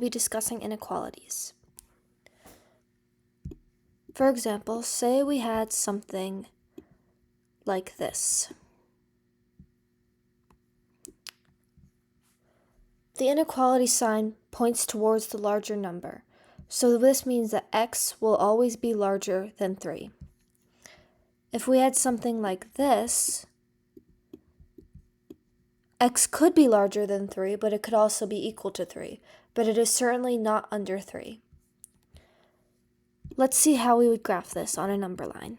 We'll be discussing inequalities. For example, say we had something like this. The inequality sign points towards the larger number, so this means that x will always be larger than 3. If we had something like this, x could be larger than 3, but it could also be equal to 3, but it is certainly not under 3. Let's see how we would graph this on a number line.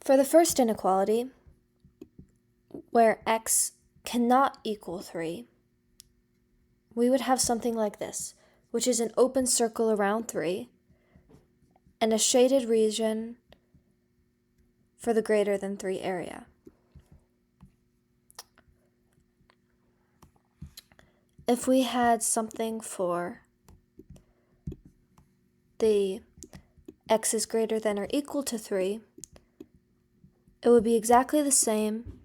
For the first inequality, where x cannot equal 3, we would have something like this, which is an open circle around 3 and a shaded region for the greater than 3 area. If we had something for the x is greater than or equal to 3, it would be exactly the same,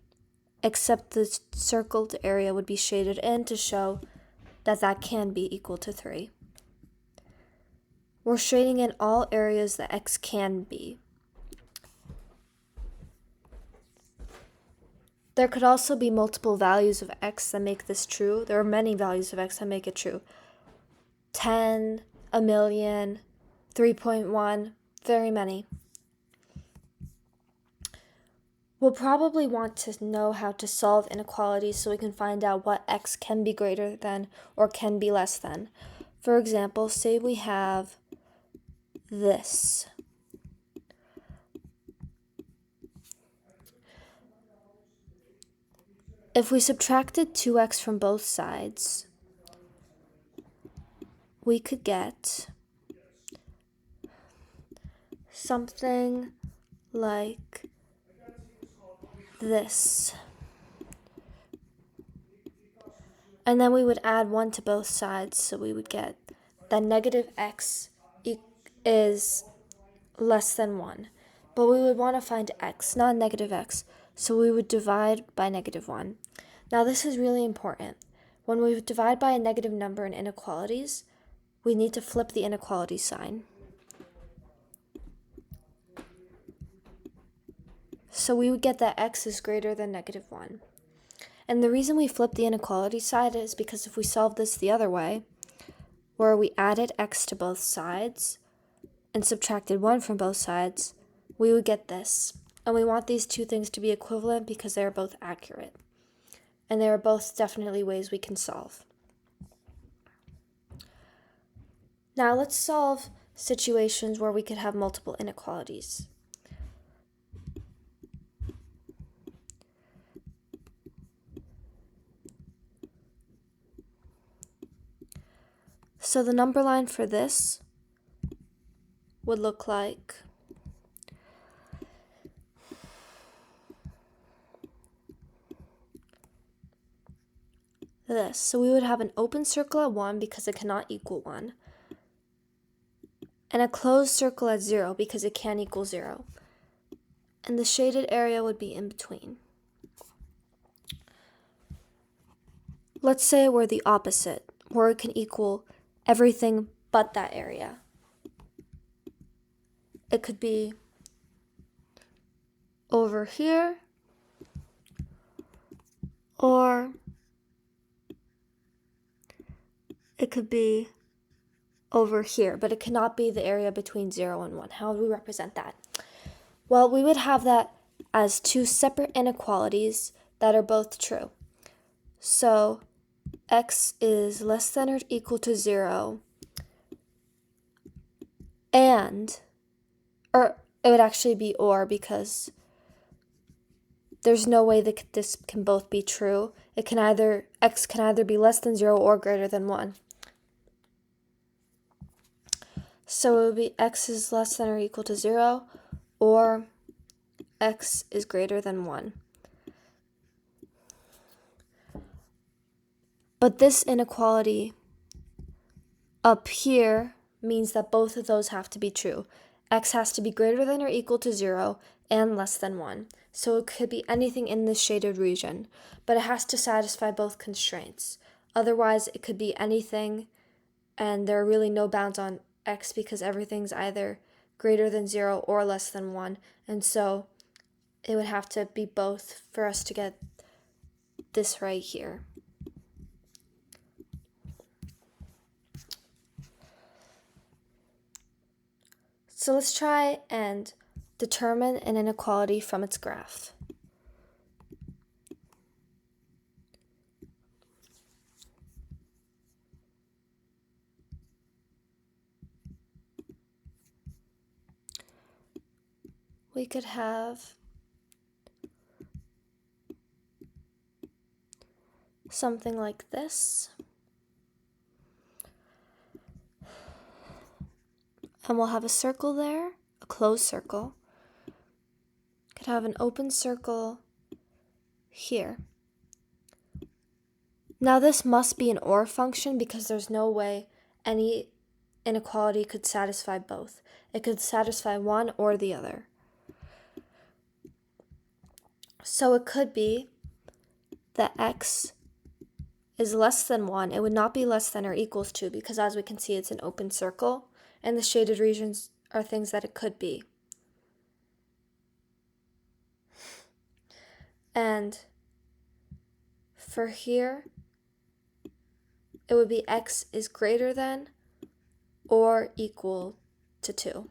except the circled area would be shaded in to show that that can be equal to 3. We're shading in all areas that x can be. There could also be multiple values of x that make this true. There are many values of x that make it true. 10, a million, 3.1, very many. We'll probably want to know how to solve inequalities so we can find out what x can be greater than or can be less than. For example, say we have this. If we subtracted 2x from both sides, we could get something like this. And then we would add 1 to both sides, so we would get that negative x is less than 1. But we would want to find x, not negative x, so we would divide by negative 1. Now this is really important. When we divide by a negative number in inequalities, we need to flip the inequality sign. So we would get that x is greater than negative 1. And the reason we flip the inequality side is because if we solve this the other way, where we added x to both sides and subtracted 1 from both sides, we would get this. And we want these two things to be equivalent because they are both accurate. And they are both definitely ways we can solve. Now let's solve situations where we could have multiple inequalities. So the number line for this would look like this. So we would have an open circle at 1 because it cannot equal 1, and a closed circle at 0 because it can equal 0. And the shaded area would be in between. Let's say we're the opposite, where it can equal everything but that area. It could be over here, or it could be over here, but it cannot be the area between 0 and 1. How would we represent that? Well, we would have that as two separate inequalities that are both true. So x is less than or equal to 0, or it would actually be or, because there's no way that this can both be true. X can either be less than 0 or greater than 1. So it would be x is less than or equal to 0, or x is greater than 1. But this inequality up here means that both of those have to be true. X has to be greater than or equal to 0 and less than 1. So it could be anything in this shaded region, but it has to satisfy both constraints. Otherwise, it could be anything, and there are really no bounds on X because everything's either greater than 0 or less than 1. And so it would have to be both for us to get this right here. So let's try and determine an inequality from its graph. We could have something like this. And we'll have a circle there, a closed circle. Could have an open circle here. Now this must be an OR function because there's no way any inequality could satisfy both. It could satisfy one or the other. So it could be that X is less than 1. It would not be less than or equals to because as we can see it's an open circle and the shaded regions are things that it could be. And for here, it would be X is greater than or equal to 2.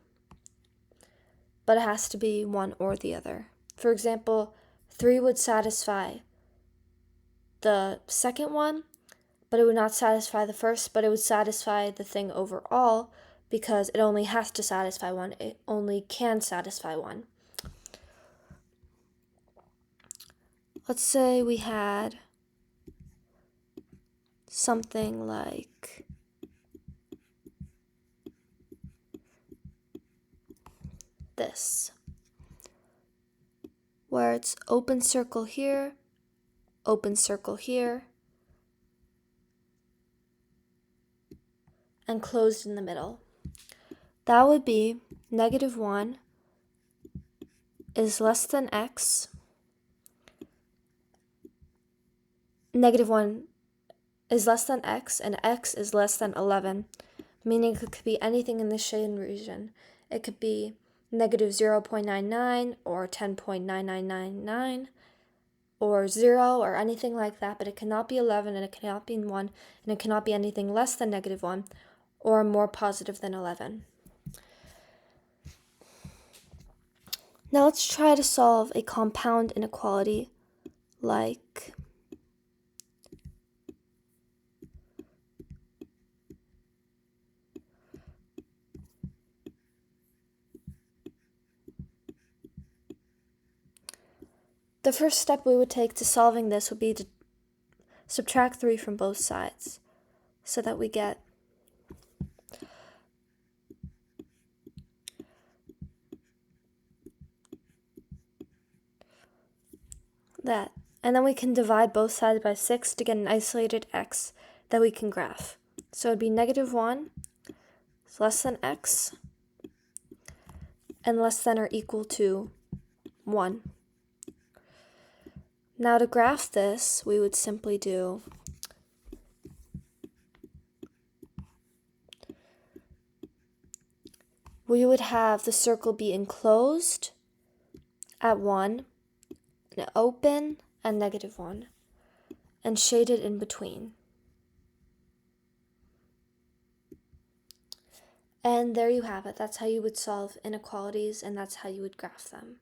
But it has to be one or the other. For example, 3 would satisfy the second one, but it would not satisfy the first, but it would satisfy the thing overall because it only has to satisfy one. It only can satisfy one. Let's say we had something like this, where it's open circle here, and closed in the middle. That would be -1 is less than X. -1 is less than X, and X is less than 11, meaning it could be anything in the shaded region. It could be -0.99 or 10.9999 or 0 or anything like that, but it cannot be 11 and it cannot be 1, and it cannot be anything less than -1 or more positive than 11. Now let's try to solve a compound inequality like the first step we would take to solving this would be to subtract 3 from both sides so that we get that. And then we can divide both sides by 6 to get an isolated X that we can graph. So it would be -1 is less than X and less than or equal to 1. Now to graph this, we would simply do we would have the circle be enclosed at 1, and open at -1, and shaded in between. And there you have it. That's how you would solve inequalities, and that's how you would graph them.